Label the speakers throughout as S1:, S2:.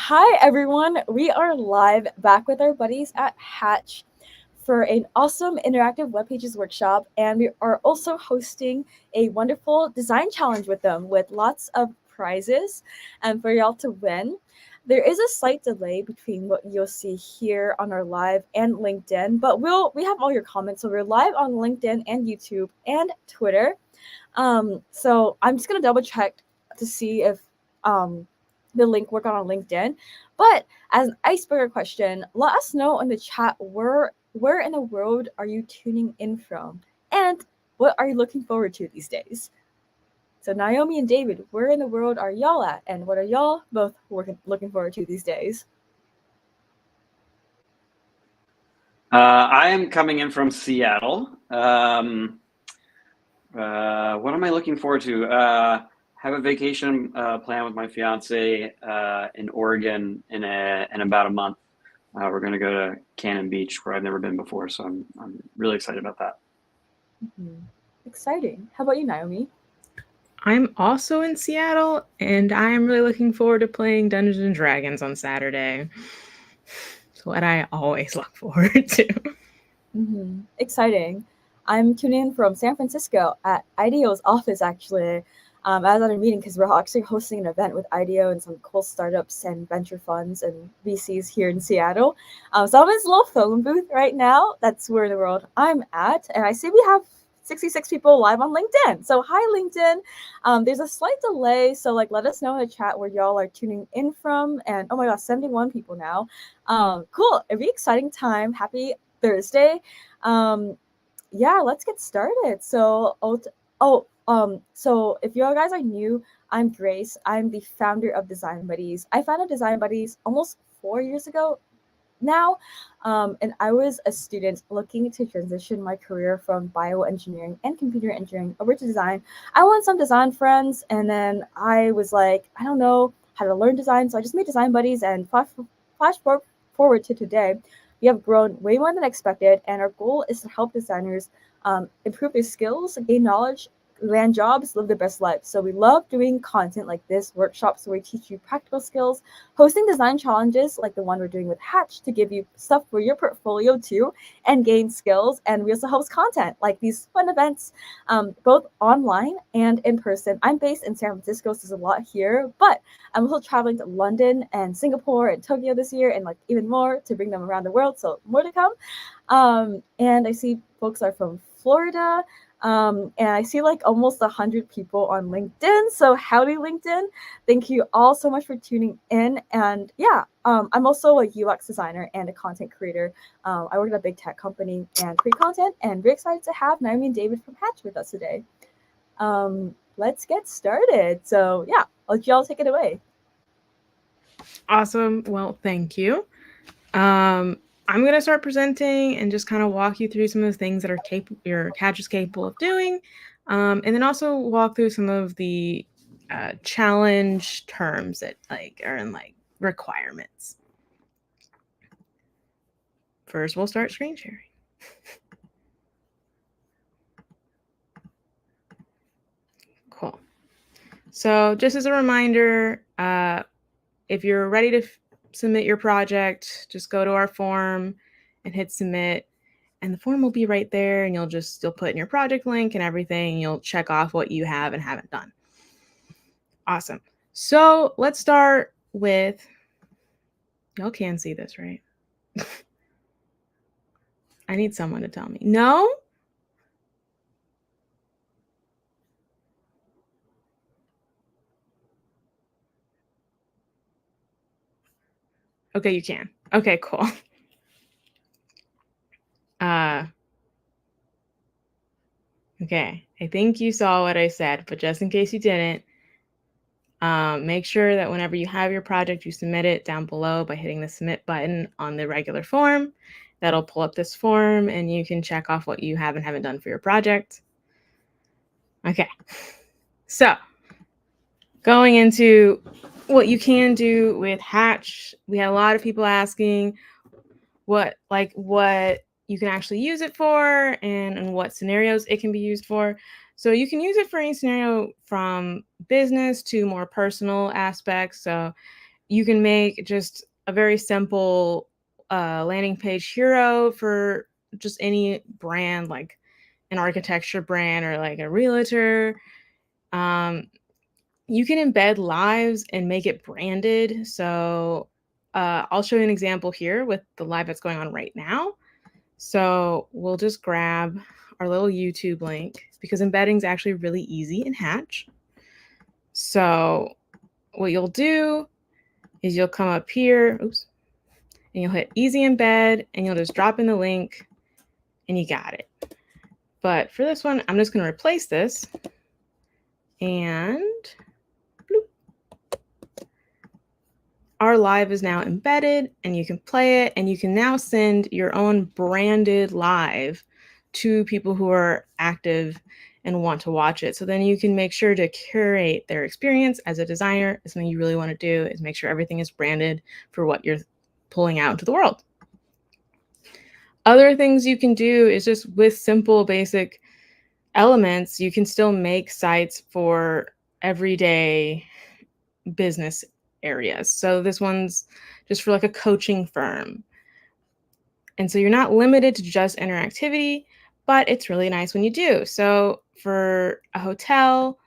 S1: Hi, everyone. We are live back with our buddies at Hatch for an awesome interactive web pages workshop. And we are also hosting a wonderful design challenge with them with lots of prizes and for y'all to win. There is a slight delay between what you'll see here on our live and LinkedIn, but we have all your comments. So we're live on LinkedIn and YouTube and Twitter. So I'm just gonna double check to see if um, the link work on LinkedIn. But as an icebreaker question, let us know in the chat where in the world are you tuning in from, and what are you looking forward to these days? So Naomi and David, where in the world are y'all at, and what are y'all both looking forward to these days?
S2: I am coming in from Seattle. What am I looking forward to? Have a vacation plan with my fiance in Oregon in about a month. We're going to go to Cannon Beach, where I've never been before, so I'm really excited about that.
S1: Mm-hmm. Exciting. How about you, Naomi?
S3: I'm also in Seattle, and I am really looking forward to playing Dungeons and Dragons on Saturday. It's what I always look forward to.
S1: Mm-hmm. Exciting. I'm tuning in from San Francisco at IDEO's office, actually. I was at a meeting because we're actually hosting an event with IDEO and some cool startups and venture funds and VCs here in Seattle. So I'm in this little phone booth right now. That's where in the world I'm at. And I see we have 66 people live on LinkedIn. So hi, LinkedIn. There's a slight delay. So let us know in the chat where y'all are tuning in from. And oh my gosh, 71 people now. Cool. It'll be exciting time. Happy Thursday. Um, yeah, let's get started. So if you guys are new, I'm Grace. I'm the founder of Design Buddies. I founded Design Buddies almost 4 years ago now, and I was a student looking to transition my career from bioengineering and computer engineering over to design. I wanted some design friends, and then I was like, I don't know how to learn design, so I just made Design Buddies. And forward to today, we have grown way more than expected, and our goal is to help designers improve their skills, gain knowledge, land jobs, live their best life. So we love doing content like this, workshops where we teach you practical skills, hosting design challenges like the one we're doing with Hatch to give you stuff for your portfolio too and gain skills. And we also host content like these fun events, both online and in person. I'm based in San Francisco, so there's a lot here, but I'm also traveling to London and Singapore and Tokyo this year and even more to bring them around the world. So more to come. And I see folks are from Florida. And I see almost 100 people on LinkedIn. So howdy, LinkedIn. Thank you all so much for tuning in. And yeah, I'm also a UX designer and a content creator. I work at a big tech company and create content, and we're excited to have Naomi and David from Hatch with us today. Let's get started. So yeah, I'll let y'all take it away.
S3: Awesome. Well, thank you. I'm going to start presenting and just kind of walk you through some of the things that your Hatch is capable of doing, and then also walk through some of the challenge terms that are in requirements. First, we'll start screen sharing. Cool. So just as a reminder, if you're ready to submit your project, just go to our form and hit submit. And the form will be right there, and you'll put in your project link and everything. And you'll check off what you have and haven't done. Awesome. So let's start with, y'all can see this, right? I need someone to tell me. No? Okay, you can. Okay, cool. Okay, I think you saw what I said, but just in case you didn't, make sure that whenever you have your project, you submit it down below by hitting the submit button on the regular form. That'll pull up this form and you can check off what you have and haven't done for your project. Okay, so going into what you can do with Hatch, we had a lot of people asking what you can actually use it for and what scenarios it can be used for. So you can use it for any scenario from business to more personal aspects. So you can make just a very simple landing page hero for just any brand, like an architecture brand or like a realtor. You can embed lives and make it branded. So I'll show you an example here with the live that's going on right now. So we'll just grab our little YouTube link because embedding is actually really easy in Hatch. So what you'll do is you'll come up here, and you'll hit easy embed and you'll just drop in the link and you got it. But for this one, I'm just going to replace this and our live is now embedded and you can play it, and you can now send your own branded live to people who are active and want to watch it. So then you can make sure to curate their experience as a designer. It's something you really want to do, is make sure everything is branded for what you're pulling out into the world. Other things you can do is just with simple basic elements, you can still make sites for everyday business areas. So this one's just for like a coaching firm. And so you're not limited to just interactivity, but it's really nice when you do. So for a hotel,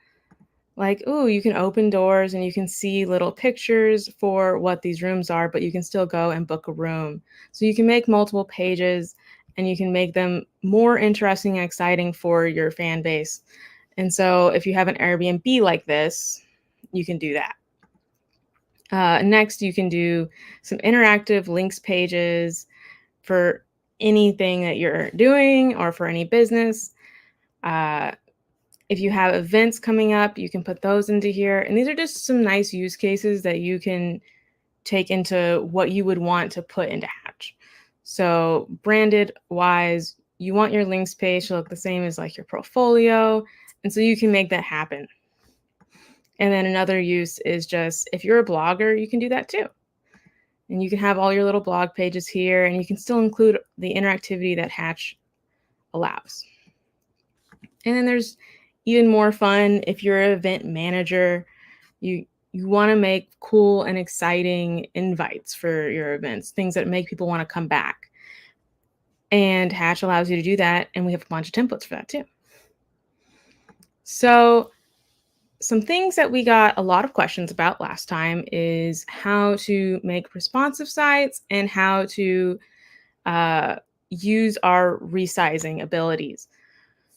S3: like, you can open doors and you can see little pictures for what these rooms are, but you can still go and book a room. So you can make multiple pages and you can make them more interesting and exciting for your fan base. And so if you have an Airbnb like this, you can do that. Next, you can do some interactive links pages for anything that you're doing or for any business. If you have events coming up, you can put those into here. And these are just some nice use cases that you can take into what you would want to put into Hatch. So branded wise, you want your links page to look the same as like your portfolio. And so you can make that happen. And then another use is just if you're a blogger, you can do that too. And you can have all your little blog pages here, and you can still include the interactivity that Hatch allows. And then there's even more fun if you're an event manager. You want to make cool and exciting invites for your events, things that make people want to come back. And Hatch allows you to do that, and we have a bunch of templates for that too. So some things that we got a lot of questions about last time is how to make responsive sites and how to use our resizing abilities.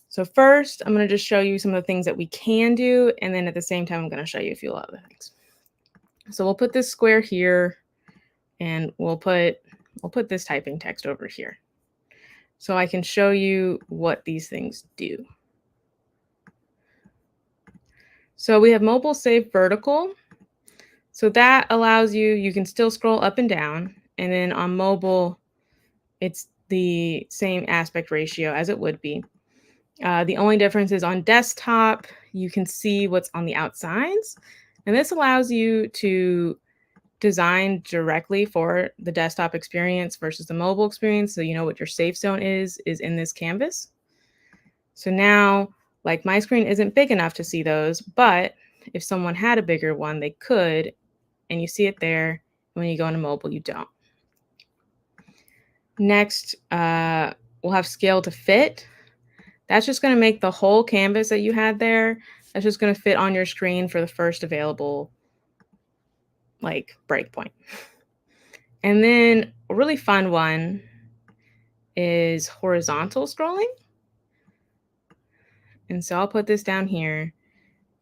S3: So first, I'm going to just show you some of the things that we can do, and then at the same time, I'm going to show you a few other things. So we'll put this square here, and we'll put this typing text over here, so I can show you what these things do. So we have mobile save vertical. So that allows you can still scroll up and down. And then on mobile, it's the same aspect ratio as it would be. The only difference is on desktop, you can see what's on the outsides. And this allows you to design directly for the desktop experience versus the mobile experience. So you know what your safe zone is in this canvas. So now, like, my screen isn't big enough to see those, but if someone had a bigger one, they could, and you see it there. When you go into mobile, you don't. Next, we'll have scale to fit. That's just going to make the whole canvas that you had there, that's just going to fit on your screen for the first available, like, breakpoint. And then a really fun one is horizontal scrolling. And so I'll put this down here,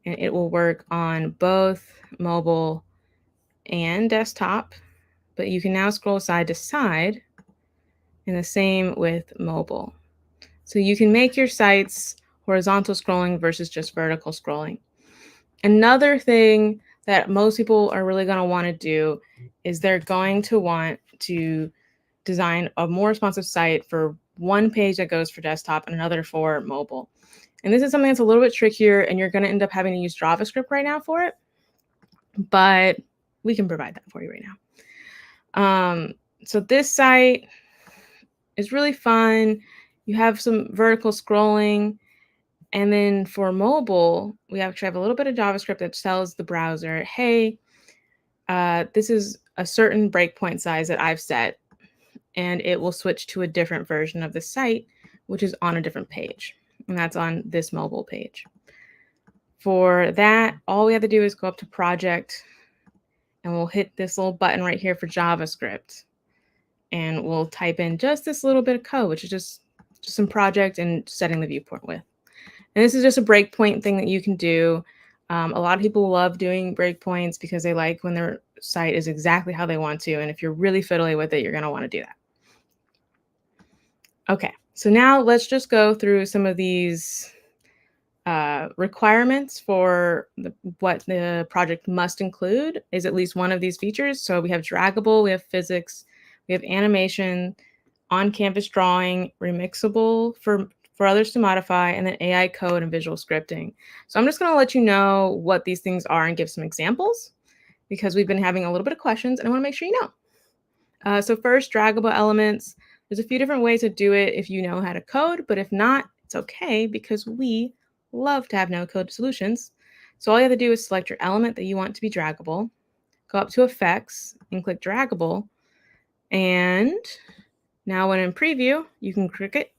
S3: and it will work on both mobile and desktop, but you can now scroll side to side, and the same with mobile. So you can make your sites horizontal scrolling versus just vertical scrolling. Another thing that most people are really going to want to do is they're going to want to design a more responsive site for one page that goes for desktop and another for mobile. And this is something that's a little bit trickier, and you're going to end up having to use JavaScript right now for it, but we can provide that for you right now. So this site is really fun. You have some vertical scrolling. And then for mobile, we actually have a little bit of JavaScript that tells the browser, hey, this is a certain breakpoint size that I've set, and it will switch to a different version of the site, which is on a different page. And that's on this mobile page. For that, all we have to do is go up to project, and we'll hit this little button right here for JavaScript. And we'll type in just this little bit of code, which is just some project and setting the viewport with. And this is just a breakpoint thing that you can do. A lot of people love doing breakpoints because they like when their site is exactly how they want to. And if you're really fiddly with it, you're going to want to do that. Okay, so now let's just go through some of these requirements for what the project must include is at least one of these features. So we have draggable, we have physics, we have animation, on-canvas drawing, remixable for others to modify, and then AI code and visual scripting. So I'm just going to let you know what these things are and give some examples because we've been having a little bit of questions and I want to make sure you know. So first, draggable elements. There's a few different ways to do it if you know how to code, but if not, it's okay because we love to have no-code solutions. So all you have to do is select your element that you want to be draggable, go up to Effects and click Draggable, and now when in preview, you can click it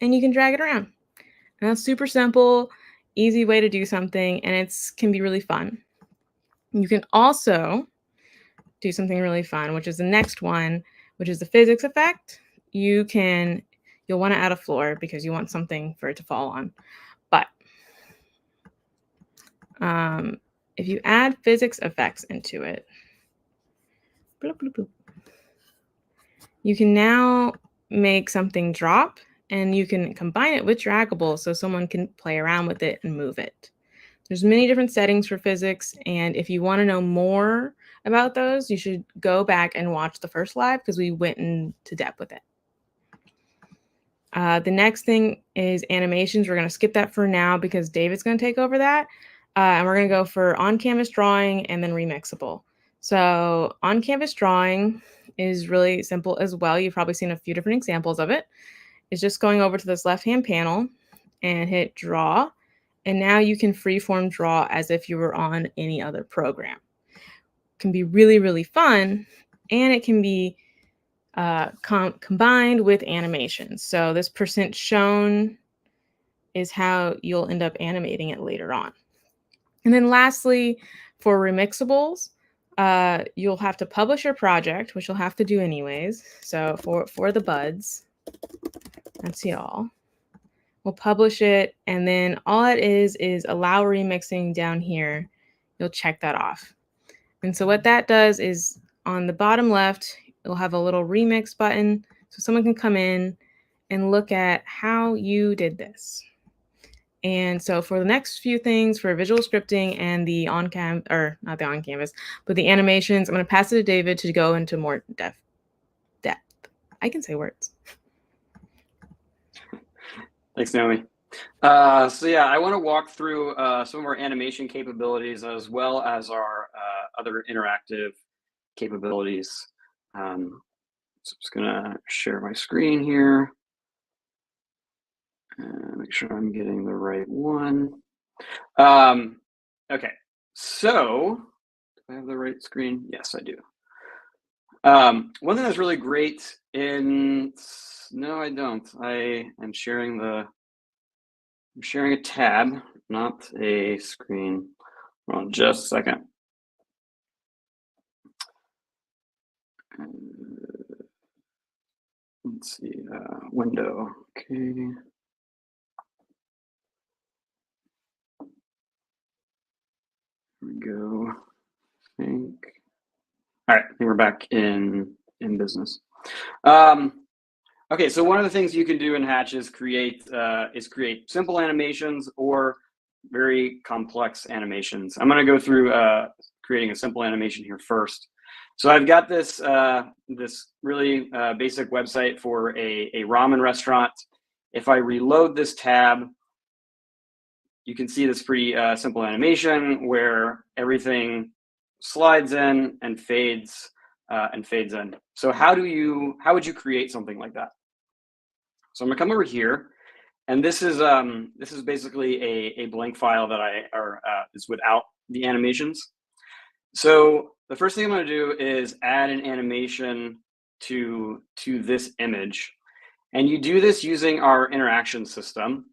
S3: and you can drag it around. And that's super simple, easy way to do something, and it can be really fun. You can also do something really fun, which is the next one, which is the physics effect. You'll want to add a floor because you want something for it to fall on. But if you add physics effects into it, bloop, bloop, bloop, you can now make something drop and you can combine it with draggable so someone can play around with it and move it. There's many different settings for physics, and if you want to know more about those, you should go back and watch the first live because we went into depth with it. The next thing is animations. We're going to skip that for now because David's going to take over that. And we're going to go for on-canvas drawing and then remixable. So on-canvas drawing is really simple as well. You've probably seen a few different examples of it. It's just going over to this left-hand panel and hit draw. And now you can freeform draw as if you were on any other program. It can be really, really fun, and it can be combined with animations. So this percent shown is how you'll end up animating it later on. And then lastly, for remixables, you'll have to publish your project, which you'll have to do anyways. So for the buds, that's y'all. We'll publish it, and then all it is allow remixing down here. You'll check that off. And so what that does is on the bottom left, you'll have a little remix button so someone can come in and look at how you did this. And so for the next few things for visual scripting and the not the on-canvas, but the animations, I'm going to pass it to David to go into more depth. I can say words.
S2: Thanks, Naomi. So yeah, I want to walk through some of our animation capabilities as well as our other interactive capabilities. So I'm just gonna share my screen here. Make sure I'm getting the right one. Okay, so do I have the right screen? Yes, I do. One thing that's really great no, I don't. I am sharing I'm sharing a tab, not a screen. Hold on just a second. Let's see, window, okay. Here we go, I think. All right, I think we're back in business. Okay, so one of the things you can do in Hatch is create simple animations or very complex animations. I'm going to go through creating a simple animation here first. So I've got this this really basic website for a ramen restaurant. If I reload this tab, you can see this pretty simple animation where everything slides in and fades in. So how would you create something like that? So I'm gonna come over here, and this is basically a blank file that is without the animations. So the first thing I'm going to do is add an animation to this image. And you do this using our interaction system.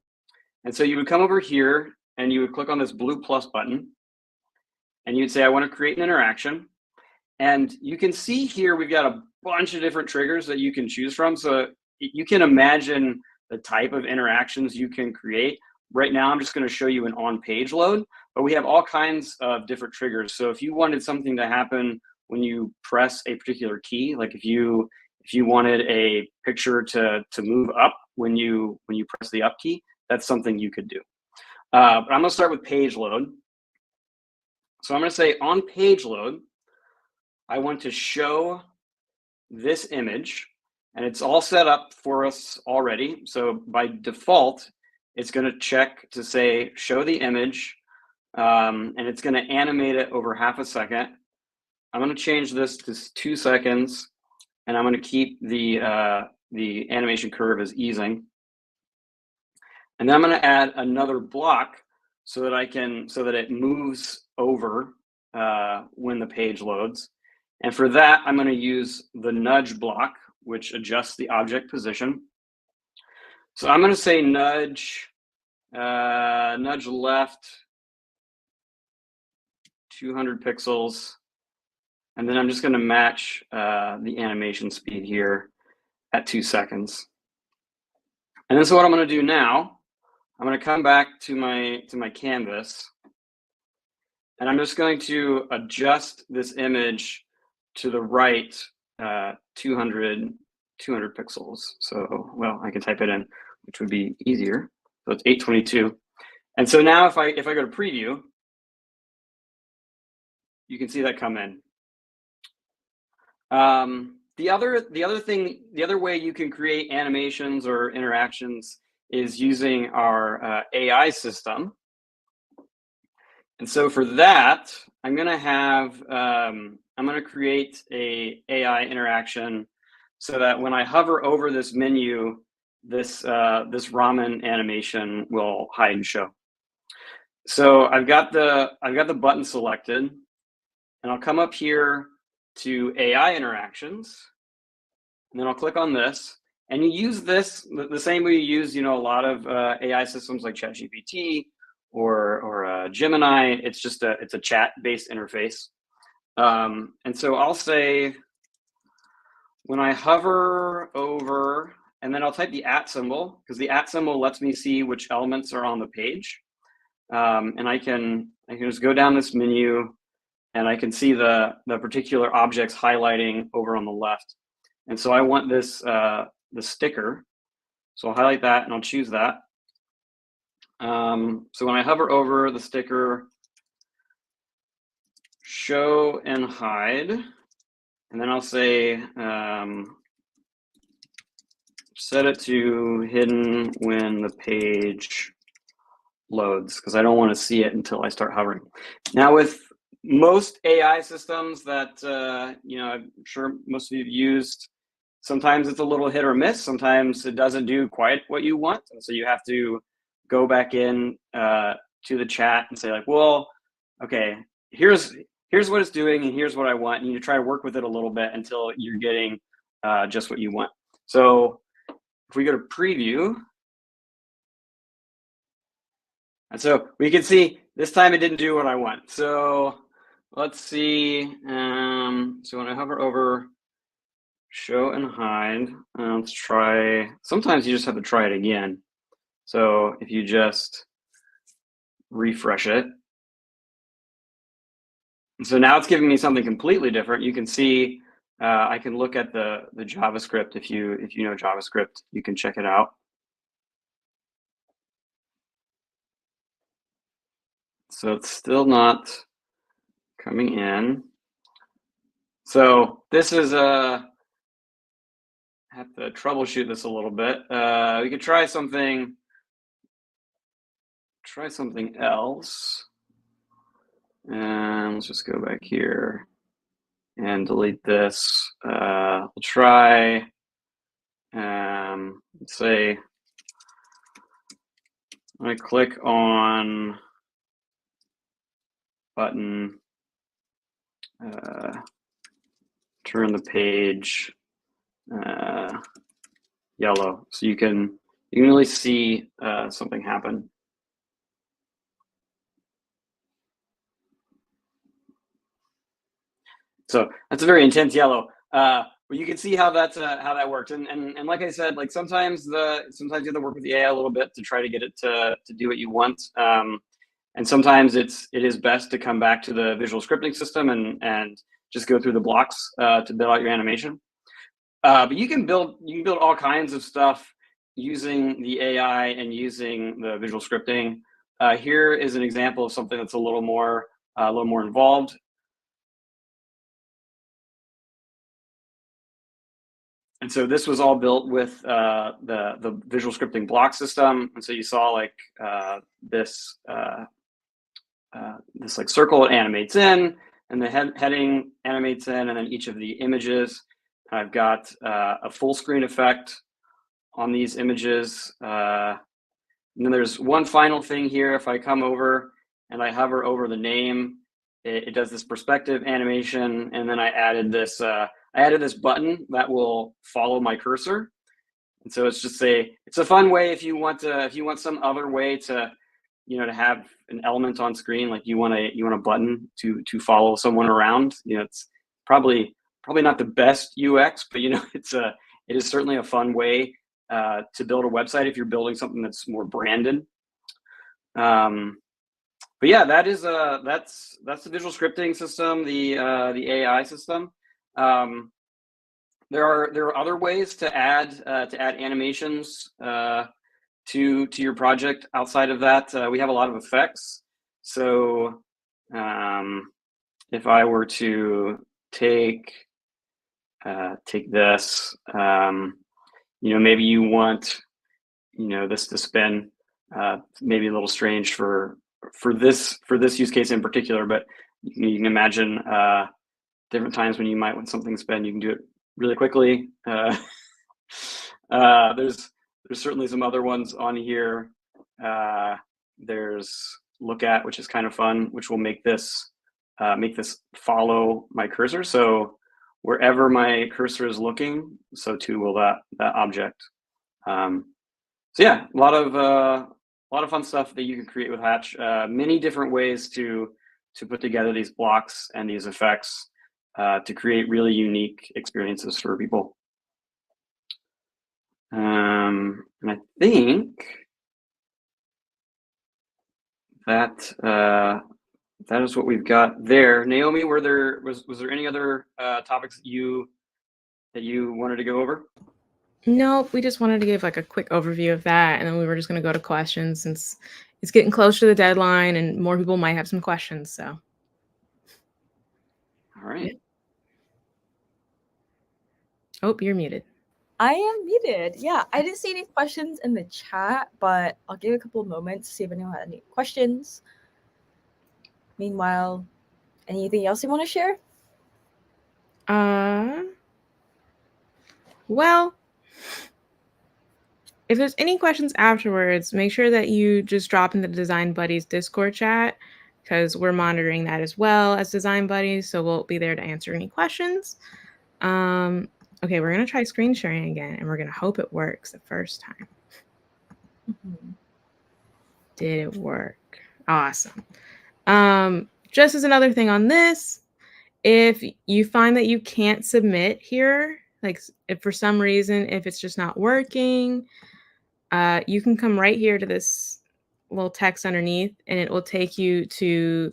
S2: And so you would come over here and you would click on this blue plus button. And you'd say, I want to create an interaction. And you can see here, we've got a bunch of different triggers that you can choose from. So you can imagine the type of interactions you can create. Right now, I'm just going to show you an on-page load, but we have all kinds of different triggers. So if you wanted something to happen when you press a particular key, like if you wanted a picture to move up when you press the up key, that's something you could do. But I'm going to start with page load. So I'm going to say on page load, I want to show this image, and it's all set up for us already. So by default, it's going to check to say show the image, and it's going to animate it over half a second. I'm going to change this to 2 seconds, and I'm going to keep the animation curve as easing. And then I'm going to add another block so that it moves over when the page loads. And for that, I'm going to use the nudge block, which adjusts the object position. So I'm going to say nudge left 200 pixels. And then I'm just going to match the animation speed here at 2 seconds. And then so what I'm going to do now, I'm going to come back to my canvas. And I'm just going to adjust this image to the right 200 pixels. So, well, I can type it in, which would be easier. So it's 822. And so now if I go to preview, you can see that come in. The other way you can create animations or interactions is using our AI system. And so for that, I'm going to create a AI interaction so that when I hover over this menu, this ramen animation will hide and show. So I've got the button selected, and I'll come up here to AI interactions, and then I'll click on this. And you use this the same way you use, a lot of AI systems like ChatGPT or Gemini. It's just it's a chat-based interface. And so I'll say when I hover over, and then I'll type the @ symbol, because the @ symbol lets me see which elements are on the page. And I can just go down this menu, and I can see the particular objects highlighting over on the left. And so I want this the sticker. So I'll highlight that and I'll choose that. So when I hover over the sticker, show and hide, and then I'll say set it to hidden when the page loads, because I don't want to see it until I start hovering. Now with most AI systems that I'm sure most of you have used, sometimes it's a little hit or miss. Sometimes it doesn't do quite what you want, and so you have to go back in to the chat and say like, well, okay, here's what it's doing, and here's what I want, and you try to work with it a little bit until you're getting just what you want. So if we go to preview, and so we can see this time it didn't do what I want. So let's see. So when I hover over show and hide, let's try. Sometimes you just have to try it again. So if you just refresh it. So now it's giving me something completely different. You can see I can look at the JavaScript. If you know JavaScript, you can check it out. So it's still not coming in. So this is have to troubleshoot this a little bit. We could try something else. And let's just go back here and delete this. We'll try, let's say, I click on button turn the page yellow, so you can really see something happen. So that's a very intense yellow. But you can see how that works. And like I said, like sometimes you have to work with the AI a little bit to try to get it to do what you want. And sometimes it is best to come back to the visual scripting system and just go through the blocks to build out your animation. But you can build all kinds of stuff using the AI and using the visual scripting. Here is an example of something that's a little more involved. And so this was all built with the visual scripting block system. And so you saw like this like circle animates in, and the heading animates in, and then each of the images. I've got a full screen effect on these images. And then there's one final thing here. If I come over and I hover over the name, it does this perspective animation, and then I added this button that will follow my cursor. And so it's just it's a fun way if you want some other way to to have an element on screen, like you want a button to follow someone around. It's probably not the best UX, but it is certainly a fun way to build a website if you're building something that's more branded. But yeah, that's the visual scripting system, the AI system. There are other ways to add animations to your project outside of that. We have a lot of effects. So if I were to take this, maybe you want this to spin. Maybe a little strange for this use case in particular, but you can imagine different times when you might want something to spin. You can do it really quickly. There's certainly some other ones on here. There's look at, which is kind of fun, which will make this follow my cursor. So wherever my cursor is looking, so too will that object. So yeah, a lot of fun stuff that you can create with Hatch. Many different ways to put together these blocks and these effects to create really unique experiences for people. And I think that is what we've got there. Naomi, was there any other topics that you wanted to go over?
S3: Nope, we just wanted to give like a quick overview of that, and then we were just going to go to questions since it's getting close to the deadline and more people might have some questions. So,
S2: all right. Yeah.
S3: Oh, you're muted.
S1: I am muted. Yeah, I didn't see any questions in the chat, but I'll give a couple of moments to see if anyone had any questions. Meanwhile, anything else you want to share?
S3: Well, if there's any questions afterwards, make sure that you just drop in the Design Buddies Discord chat, because we're monitoring that as well as Design Buddies, so we'll be there to answer any questions. Okay, we're going to try screen sharing again, and we're going to hope it works the first time.
S1: Mm-hmm.
S3: Did it work? Awesome. Just as another thing on this, if you find that you can't submit here, like if for some reason, if it's just not working, you can come right here to this little text underneath, and it will take you to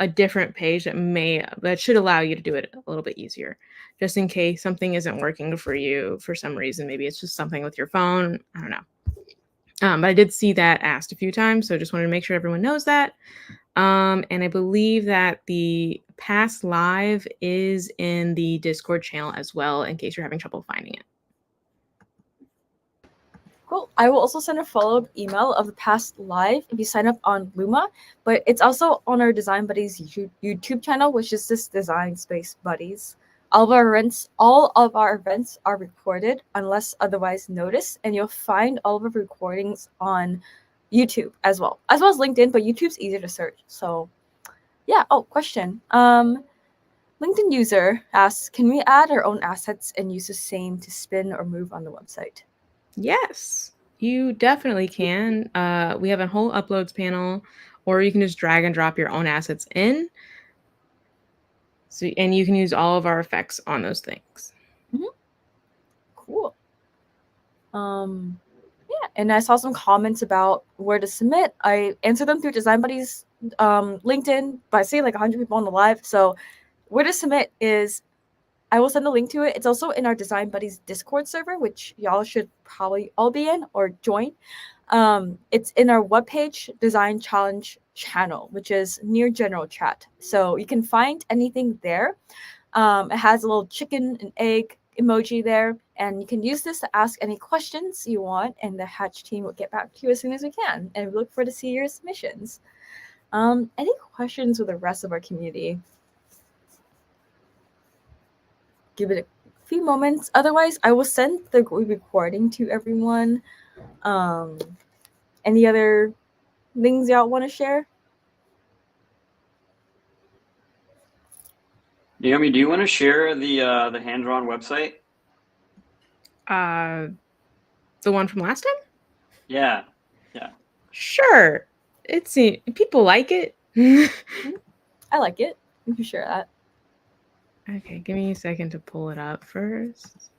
S3: a different page that should allow you to do it a little bit easier, just in case something isn't working for you for some reason. Maybe it's just something with your phone. I don't know. But I did see that asked a few times, so just wanted to make sure everyone knows that. And I believe that the past live is in the Discord channel as well, in case you're having trouble finding it.
S1: Cool. I will also send a follow-up email of the past live if you sign up on Luma, but it's also on our Design Buddies YouTube channel, which is this Design Space Buddies. All of our events are recorded unless otherwise noticed, and you'll find all of the recordings on YouTube as well as LinkedIn, but YouTube's easier to search. So yeah. Oh, question. LinkedIn user asks, can we add our own assets and use the same to spin or move on the website?
S3: Yes, you definitely can. We have a whole uploads panel, or you can just drag and drop your own assets in. So, and you can use all of our effects on those things.
S1: Cool. Yeah, and I saw some comments about where to submit. I answered them through Design Buddies LinkedIn, but I see like 100 people on the live. So where to submit is, I will send a link to it. It's also in our Design Buddies Discord server, which y'all should probably all be in or join. It's in our webpage design challenge channel, which is near general chat. So you can find anything there. It has a little chicken and egg emoji there, and you can use this to ask any questions you want, and the Hatch team will get back to you as soon as we can. And we look forward to see your submissions. Any questions with the rest of our community? Give it a few moments. Otherwise, I will send the recording to everyone. Any other things y'all want to share?
S2: Naomi, do you want to share the hand-drawn website?
S3: The one from last time?
S2: Yeah.
S3: Sure. People like it.
S1: I like it. You can share that.
S3: Okay, give me a second to pull it up first.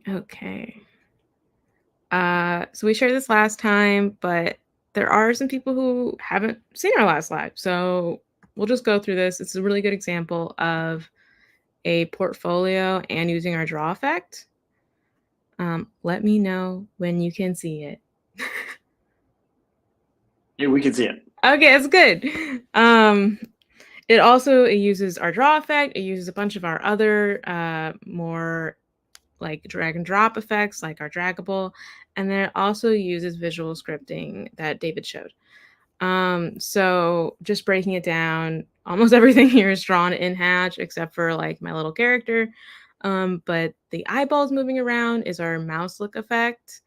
S3: Okay. So we shared this last time, but there are some people who haven't seen our last live. So we'll just go through this. It's a really good example of a portfolio and using our draw effect. Let me know when you can see it.
S2: Yeah, we can see it.
S3: Okay, that's good. It uses our draw effect. It uses a bunch of our other more like drag and drop effects, like our draggable, and then it also uses visual scripting that David showed. So just breaking it down, almost everything here is drawn in Hatch except for like my little character. But the eyeballs moving around is our mouse look effect.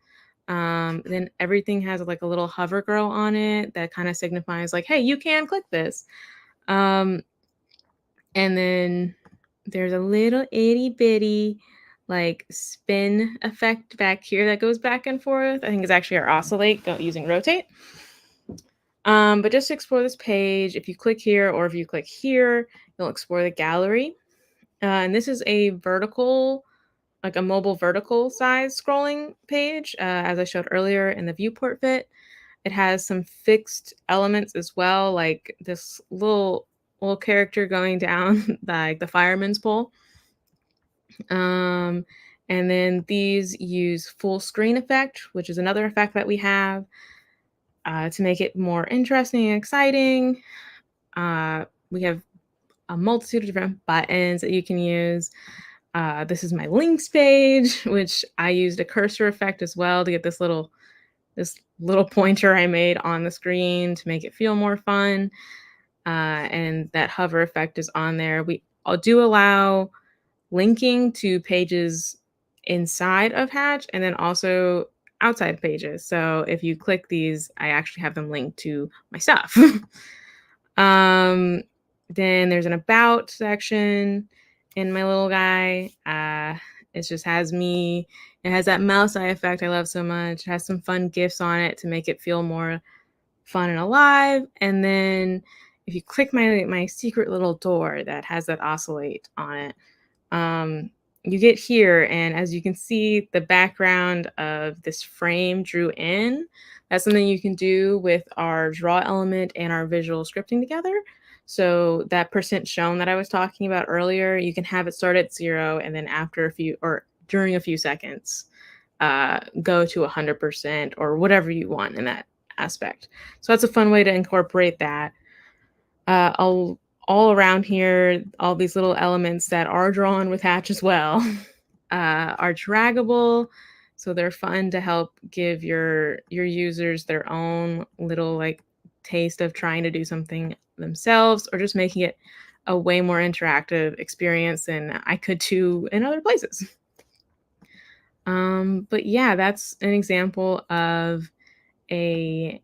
S3: Then everything has like a little hover girl on it that kind of signifies like, hey, you can click this. And then there's a little itty bitty like spin effect back here that goes back and forth. I think it's actually our oscillate using rotate. But just to explore this page, if you click here or if you click here, you'll explore the gallery. And this is a vertical, like a mobile vertical size scrolling page, as I showed earlier in the viewport fit. It has some fixed elements as well, like this little character going down like the fireman's pole. And then these use full screen effect, which is another effect that we have to make it more interesting and exciting. We have a multitude of different buttons that you can use. This is my links page, which I used a cursor effect as well to get this little pointer I made on the screen to make it feel more fun. And that hover effect is on there. We do allow linking to pages inside of Hatch and then also outside pages. So if you click these, I actually have them linked to my stuff. Then there's an about section in my little guy. It just has me. It has that mouse eye effect I love so much. It has some fun GIFs on it to make it feel more fun and alive. And then if you click my secret little door that has that oscillate on it, you get here, and as you can see, the background of this frame drew in. That's something you can do with our draw element and our visual scripting together. So that percent shown that I was talking about earlier, you can have it start at 0 and then after a few or during a few seconds, go to 100% or whatever you want in that aspect. So that's a fun way to incorporate that. All around here, all these little elements that are drawn with Hatch as well are draggable. So they're fun to help give your users their own little like taste of trying to do something themselves or just making it a way more interactive experience than I could do in other places. But yeah, that's an example of a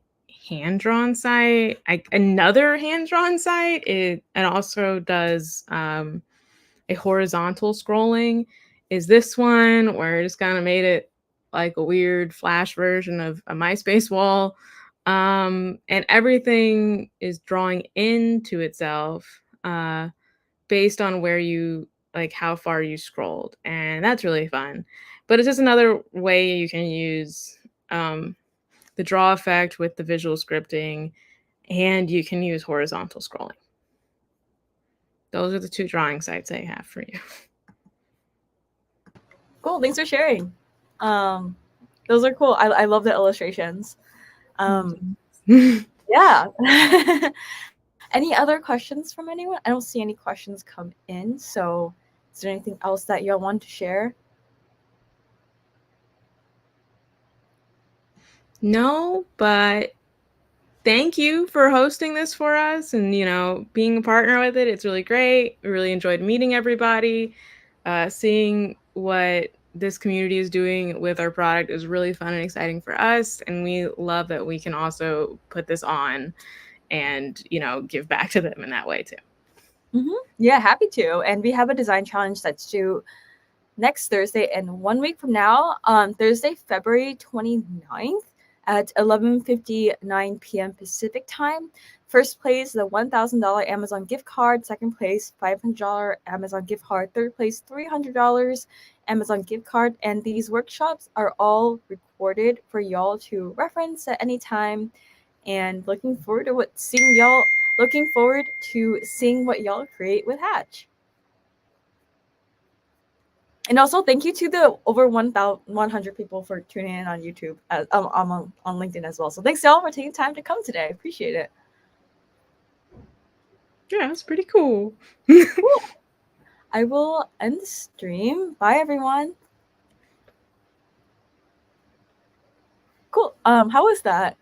S3: hand-drawn site. Another hand-drawn site, it also does a horizontal scrolling, is this one, where I just kind of made it like a weird Flash version of a MySpace wall. And everything is drawing into itself based on where you, like how far you scrolled. And that's really fun. But it's just another way you can use the draw effect with the visual scripting, and you can use horizontal scrolling. Those are the 2 drawing sites I have for you.
S1: Cool. Thanks for sharing. Those are cool. I love the illustrations. Yeah. Any other questions from anyone? I don't see any questions come in. So is there anything else that y'all want to share?
S3: No, but thank you for hosting this for us and, being a partner with it. It's really great. We really enjoyed meeting everybody. Seeing what this community is doing with our product is really fun and exciting for us. And we love that we can also put this on and, give back to them in that way too.
S1: Yeah, happy to. And we have a design challenge that's due next Thursday and 1 week from now, on Thursday, February 29th at 11:59 p.m. Pacific time. First place, the $1,000 Amazon gift card. Second place, $500 Amazon gift card. Third place, $300 Amazon gift card. And these workshops are all recorded for y'all to reference at any time. And looking forward to seeing what y'all create with Hatch. And also, thank you to the over 1,100 people for tuning in on YouTube, on LinkedIn as well. So thanks y'all for taking time to come today. Appreciate it.
S3: Yeah, that's pretty cool.
S1: Cool. I will end the stream. Bye, everyone. Cool. How was that?